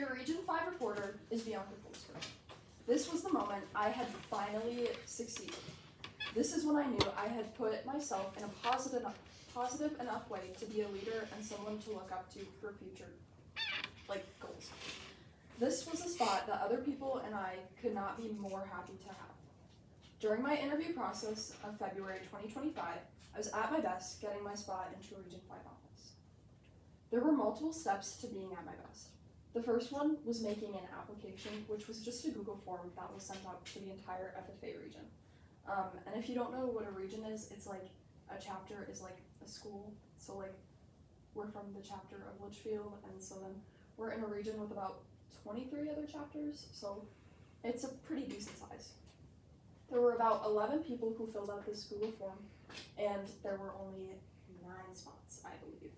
Your Region 5 reporter is Bianca F. This was the moment I had finally succeeded. This is when I knew I had put myself in a positive enough way to be a leader and someone to look up to for future, goals. This was a spot that other people and I could not be more happy to have. During my interview process of February 2025, I was at my best getting my spot into Region 5 office. There were multiple steps to being at my best. The first one was making an application, which was just a Google form that was sent out to the entire FFA region. And if you don't know what a region is, it's like a chapter is like a school. So like we're from the chapter of Litchfield, and so then we're in a region with about 23 other chapters, so it's a pretty decent size. There were about 11 people who filled out this Google form, and there were only 9 spots, I believe.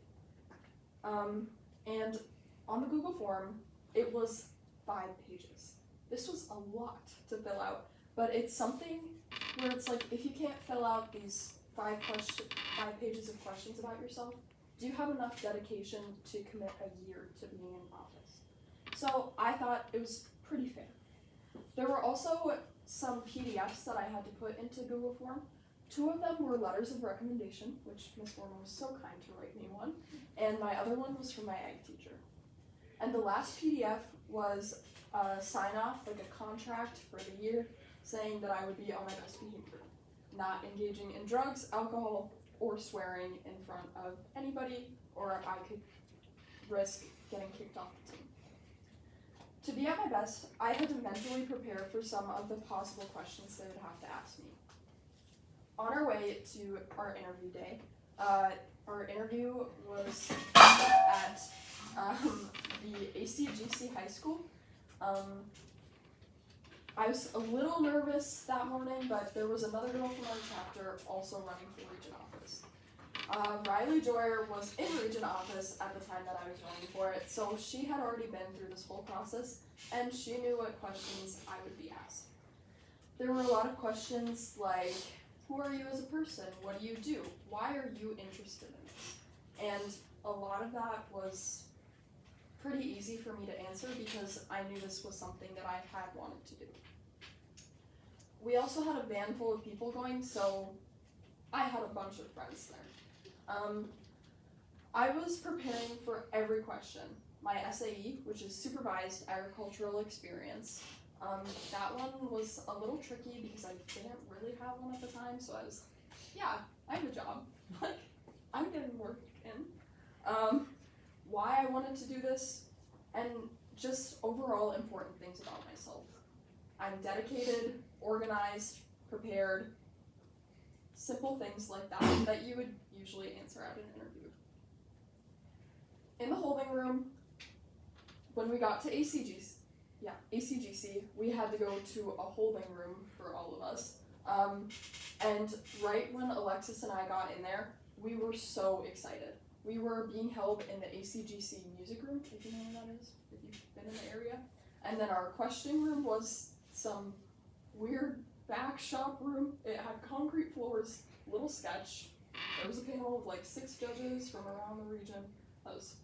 And on the Google form, it was 5 pages. This was a lot to fill out, but it's something where it's like, if you can't fill out these 5 pages of questions about yourself, do you have enough dedication to commit a year to being in office? So I thought it was pretty fair. There were also some PDFs that I had to put into Google form. 2 of them were letters of recommendation, which Ms. Warner was so kind to write me one, and my other one was from my ag teacher. And the last PDF was a sign-off, like a contract for the year, saying that I would be on my best behavior, not engaging in drugs, alcohol, or swearing in front of anybody, or I could risk getting kicked off the team. To be at my best, I had to mentally prepare for some of the possible questions they would have to ask me. On our way to our interview day, our interview was at the ACGC High School. I was a little nervous that morning, but there was another girl from our chapter also running for region office. Riley Joyer was in region office at the time that I was running for it, so she had already been through this whole process, and she knew what questions I would be asked. There were a lot of questions like, who are you as a person? What do you do? Why are you interested in this? And a lot of that was pretty easy for me to answer because I knew this was something that I had wanted to do. We also had a van full of people going, so I had a bunch of friends there. I was preparing for every question. My SAE, which is Supervised Agricultural Experience, that one was a little tricky because I didn't really have one at the time, so I was, yeah, I have a job. Like, I'm getting work in. Why I wanted to do this, and just overall important things about myself. I'm dedicated, organized, prepared, simple things like that you would usually answer at an interview. In the holding room, when we got to ACGC, we had to go to a holding room for all of us. And right when Alexis and I got in there, we were so excited. We were being held in the ACGC music room, if you know what that is, if you've been in the area. And then our questioning room was some weird back shop room. It had concrete floors, little sketch. There was a panel of like 6 judges from around the region. I was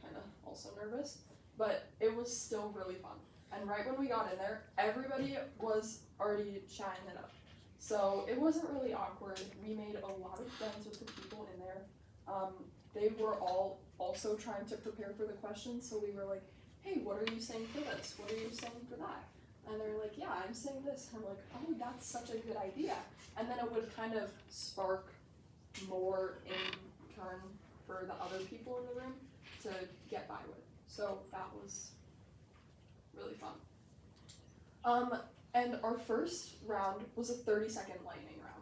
kind of also nervous, but it was still really fun. And right when we got in there, everybody was already chatting it up. So it wasn't really awkward. We made a lot of friends with the people in there. They were all also trying to prepare for the questions, so we were like, hey, what are you saying for this? What are you saying for that? And they're like, yeah, I'm saying this. And I'm like, oh, that's such a good idea. And then it would kind of spark more in turn for the other people in the room to get by with. So that was really fun. And our first round was a 30-second lightning round.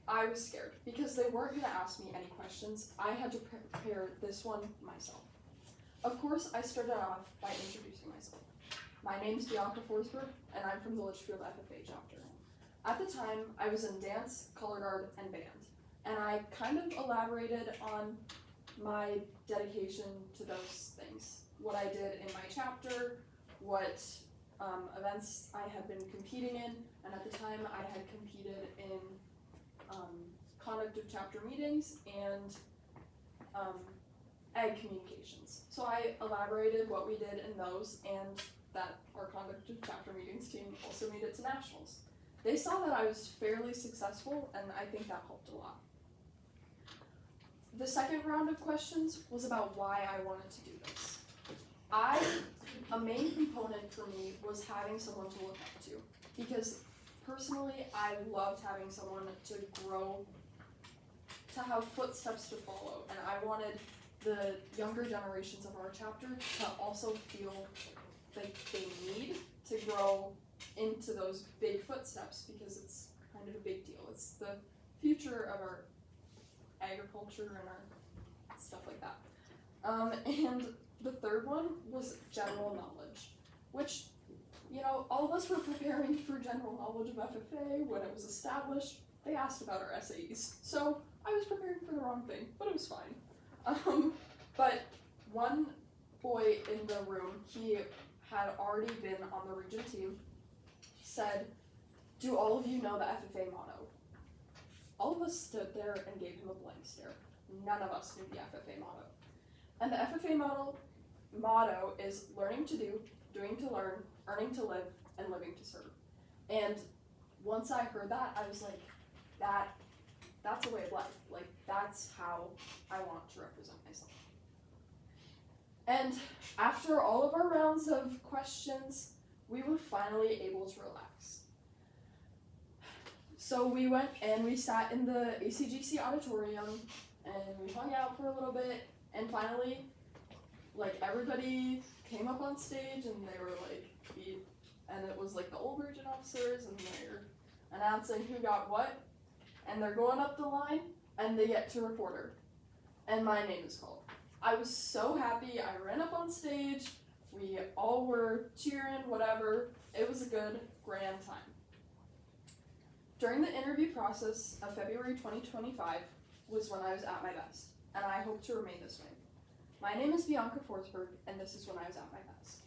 I was scared because they weren't going to ask me any questions. I had to prepare this one myself. Of course, I started off by introducing myself. My name's Bianca Forsberg, and I'm from the Litchfield FFA chapter. At the time, I was in dance, color guard, and band, and I kind of elaborated on my dedication to those things. What I did in my chapter, what events I had been competing in, and at the time I had competed in conduct of chapter meetings and ag communications. So I elaborated what we did in those, and that our conduct of chapter meetings team also made it to nationals. They saw that I was fairly successful, and I think that helped a lot. The second round of questions was about why I wanted to do this. A main component for me was having someone to look up to, because personally I loved having someone to grow, to have footsteps to follow, and I wanted the younger generations of our chapter to also feel like they need to grow into those big footsteps, because it's kind of a big deal. It's the future of our agriculture and our stuff like that. And the third one was general knowledge, which, you know, all of us were preparing for general knowledge of FFA when it was established. They asked about our SAEs, so I was preparing for the wrong thing, but it was fine. But one boy in the room, he had already been on the region team, said, "Do all of you know the FFA motto?" All of us stood there and gave him a blank stare. None of us knew the FFA motto. And the FFA motto is learning to do, doing to learn, earning to live, and living to serve. And once I heard that, I was like, that's a way of life. Like, that's how I want to represent myself. And after all of our rounds of questions, we were finally able to relax. So we went and we sat in the ACGC auditorium and we hung out for a little bit, and finally, like, everybody came up on stage and they were like, and it was like the old region officers, and they're announcing who got what, and they're going up the line and they get to reporter, and my name is called. I was so happy. I ran up on stage, we all were cheering, whatever. It was a good, grand time. During the interview process of February 2025 was when I was at my best, and I hope to remain this way. My name is Bianca F, and this is when I was at my best.